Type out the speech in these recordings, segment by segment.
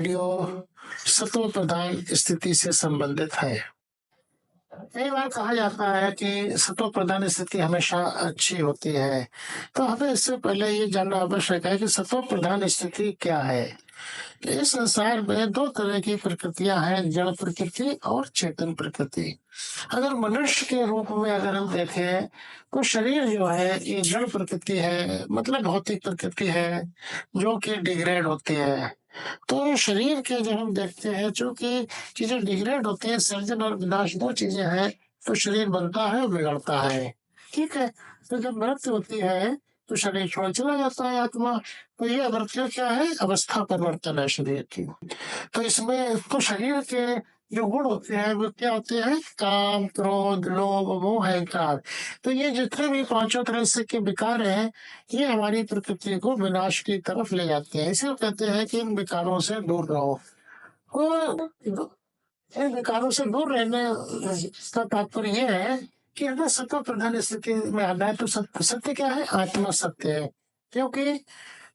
Video सत्व प्रधान स्थिति से संबंधित है। कई बार कहा जाता है कि सत्व प्रधान स्थिति हमेशा अच्छी होती है। तो हमें इससे पहले ये जानना आवश्यक है कि सत्व प्रधान स्थिति क्या है? इस संसार में 2 तरह की प्रकृतियाँ हैं, जड़ प्रकृति और चेतन प्रकृति। अगर मनुष्य के रूप में अगर हम देखें, तो शरीर जो है ये जड़ प्रकृति है, मतलब भौतिक प्रकृति है, जो कि डिग्रेड होती है। तो शरीर के जब हम देखते हैं, चूँकि चीज़ें डिग्रेड होती हैं, सृजन और विनाश 2 चीज़ें हैं, तो शरीर बनता है और बिगड़ता है, ठीक है? तो जब मृत्यु होती है, तो शरीर छोड़ चला जाता है आत्मा, तो ये मृत्यु क्या है? अवस्था परिवर्तन है शरीर की। तो इसमें तो शरीर के जो गुण होते हैं, वो क्या होते हैं? काम, क्रोध, लोभ, मोह, अहंकार। तो ये जितने भी पाँचों तरह से के विकार हैं, ये हमारी प्रकृति को विनाश की तरफ ले जाते हैं। इसीलिए कहते हैं कि इन विकारों से दूर रहो। तो इन विकारों से दूर रहने का तात्पर्य ये है कि अगर सत्व प्रधान स्थिति में आना है, तो सत्य क्या है? आत्मा सत्य है। क्योंकि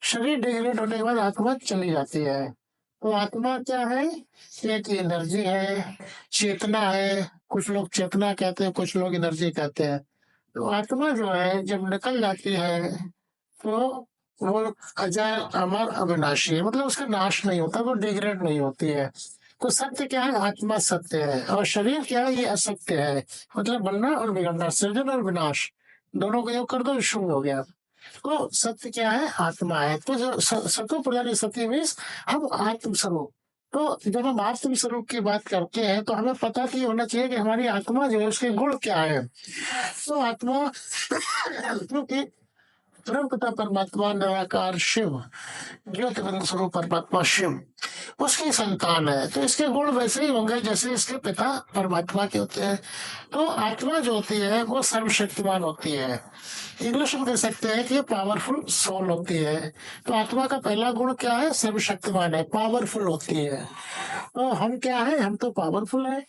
शरीर डिग्रेड होने के बाद आत्मा चली जाती है। तो आत्मा क्या है? एक एनर्जी है, चेतना है। कुछ लोग चेतना कहते हैं, कुछ लोग एनर्जी कहते हैं। तो आत्मा जो है जब निकल जाती है, तो वो अजय, अमर, अविनाशी है, मतलब उसका नाश नहीं होता, वो डिग्रेड नहीं होती है। तो सत्य क्या है? आत्मा सत्य है। और शरीर क्या है? ये असत्य है, मतलब बनना और बिगड़ना, सृजन और विनाश, दोनों को योग कर दो, शून्य हो गया। तो सत्य क्या है? आत्मा है। तो जो सतो प्रधान सत्य मीन्स हम आत्म स्वरूप। तो जब हम आत्म स्वरूप की बात करते हैं, तो हमें पता भी होना चाहिए कि हमारी आत्मा जो है उसके गुण क्या है। तो आत्मा क्योंकि परम पिता परमात्मा निराकार शिव, ज्योतिर्लिंग स्वरूप परमात्मा शिव, उसकी संतान है। तो इसके गुण वैसे ही होंगे जैसे इसके पिता परमात्मा के होते हैं। तो आत्मा जो होती है वो सर्वशक्तिमान होती है। इंग्लिश में कह सकते हैं कि पावरफुल सोल होती है। तो आत्मा का पहला गुण क्या है? सर्वशक्तिमान है, पावरफुल होती है। तो हम क्या है? हम तो पावरफुल है।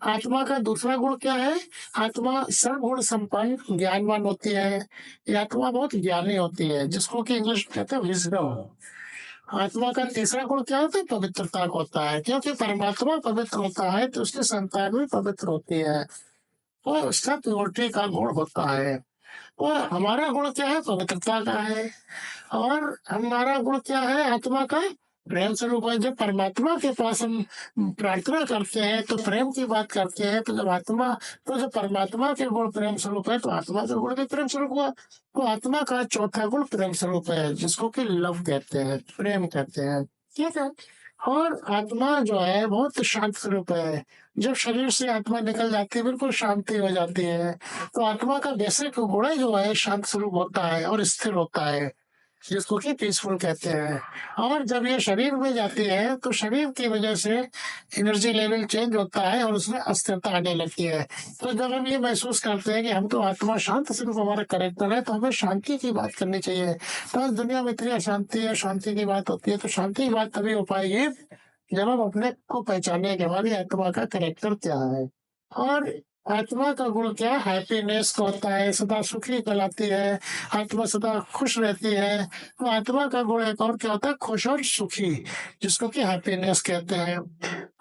आत्मा का दूसरा गुण क्या है? आत्मा सर्वगुण संपन्न ज्ञानवान होती है। ये आत्मा बहुत ज्ञानी होती है, जिसको कि इंग्लिश में कहते हैं विजडम। आत्मा का तीसरा गुण क्या होता है? पवित्रता का होता है। क्योंकि परमात्मा पवित्र होता है, तो उसकी संतान भी पवित्र होती है। और उसका प्योरिटी का गुण होता है। और हमारा गुण क्या है? पवित्रता का है। और हमारा गुण क्या है? आत्मा का प्रेम स्वरूप है। जब परमात्मा के पास हम प्रार्थना करते हैं, तो प्रेम की बात करते हैं, तो जब परमात्मा के गुण प्रेम स्वरूप है, तो आत्मा का गुण भी प्रेम स्वरूप हुआ। तो आत्मा का चौथा गुण प्रेम स्वरूप है, जिसको कि लव कहते हैं, प्रेम कहते हैं, ठीक है। और आत्मा जो है बहुत शांत स्वरूप है। जब शरीर से आत्मा निकल जाती है, बिल्कुल शांति हो जाती है। तो आत्मा का बेसिक गुण ही जो है शांत स्वरूप होता है और स्थिर होता है, जिसको कि पीसफुल कहते हैं। और जब ये शरीर में जाती है, तो शरीर की वजह से एनर्जी लेवल चेंज होता है और उसमें अस्थिरता आने लगती है। तो जब हम ये महसूस करते हैं कि हम तो आत्मा शांत स्वरूप हमारा करेक्टर है, तो हमें शांति की बात करनी चाहिए। तो आज दुनिया में इतनी अशांति है, शांति की बात होती है, तो शांति की बात तभी हो पाएगी जब हम अपने को पहचाने कि हमारी आत्मा का करेक्टर क्या है। और आत्मा का गुण क्या? हैप्पीनेस का होता है, सदा सुखी कहलाती है। आत्मा सदा खुश रहती है। तो आत्मा का गुण एक और क्या होता है? खुश और सुखी, जिसको कि हैप्पीनेस कहते हैं।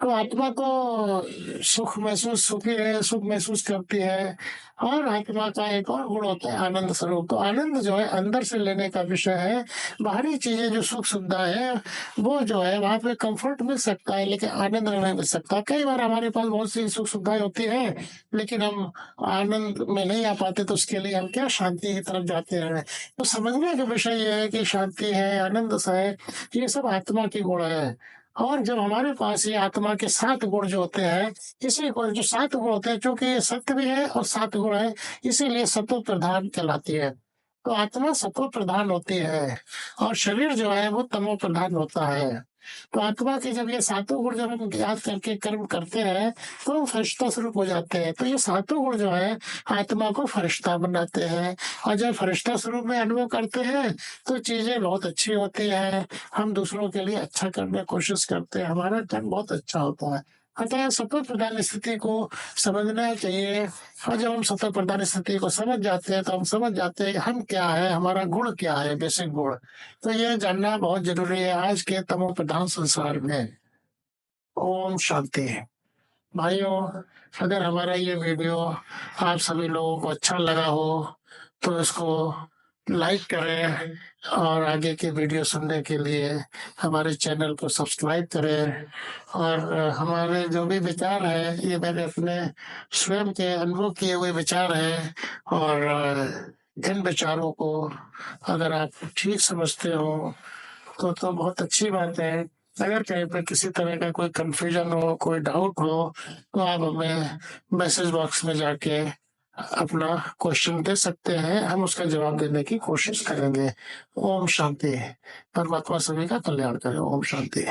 तो आत्मा को सुखी है, सुख महसूस करती है। और आत्मा का एक और गुण होता है आनंद स्वरूप। तो आनंद जो है अंदर से लेने का विषय है। बाहरी चीजें जो सुख सुविधा है, वो जो है वहां पे कंफर्ट मिल सकता है, लेकिन आनंद नहीं मिल सकता। कई बार हमारे पास बहुत सी सुख सुविधाएं होती है, लेकिन हम आनंद में नहीं आ पाते, तो उसके लिए हम क्या? शांति की तरफ जाते हैं। तो समझने का विषय ये है कि शांति है, आनंद सा है, ये सब आत्मा के गुण है। और जब हमारे पास ये आत्मा के 7 गुण जो होते हैं, इसी को जो 7 गुण होते हैं, क्योंकि ये सत्य भी है और 7 गुण है, इसीलिए सत्व प्रधान कहलाती है। तो आत्मा सत्व प्रधान होती है और शरीर जो है वो तमो प्रधान होता है। तो आत्मा के जब ये सातों गुण जब हम याद करके कर्म करते हैं, तो हम फरिश्ता स्वरूप हो जाते हैं। तो ये सातों गुण जो है आत्मा को फरिश्ता बनाते हैं। और जब फरिश्ता स्वरूप में अनुभव करते हैं, तो चीजें बहुत अच्छी होती है। हम दूसरों के लिए अच्छा करने की कोशिश करते हैं, हमारा कर्म बहुत अच्छा होता है। अतः सत्व प्रधान स्थिति को समझना चाहिए, और जब हम सत्व प्रधान स्थिति को समझ जाते हैं तो हम समझ जाते हैं कि हम क्या है, हमारा गुण क्या है, बेसिक गुण। तो ये जानना बहुत जरूरी है आज के तमो प्रधान संसार में। ओम शांति। भाइयों, अगर हमारा ये वीडियो आप सभी लोगों को अच्छा लगा हो तो इसको लाइक करें, और आगे के वीडियो सुनने के लिए हमारे चैनल को सब्सक्राइब करें। और हमारे जो भी विचार है ये मेरे अपने स्वयं के अनुभव किए हुए विचार हैं, और इन विचारों को अगर आप ठीक समझते हो तो बहुत अच्छी बात है। अगर कहीं पे किसी तरह का कोई कंफ्यूजन हो, कोई डाउट हो, तो आप हमें मैसेज बॉक्स में जाके अपना क्वेश्चन दे सकते हैं, हम उसका जवाब देने की कोशिश करेंगे। ओम शांति। परमात्मा सभी का कल्याण करे। ओम शांति।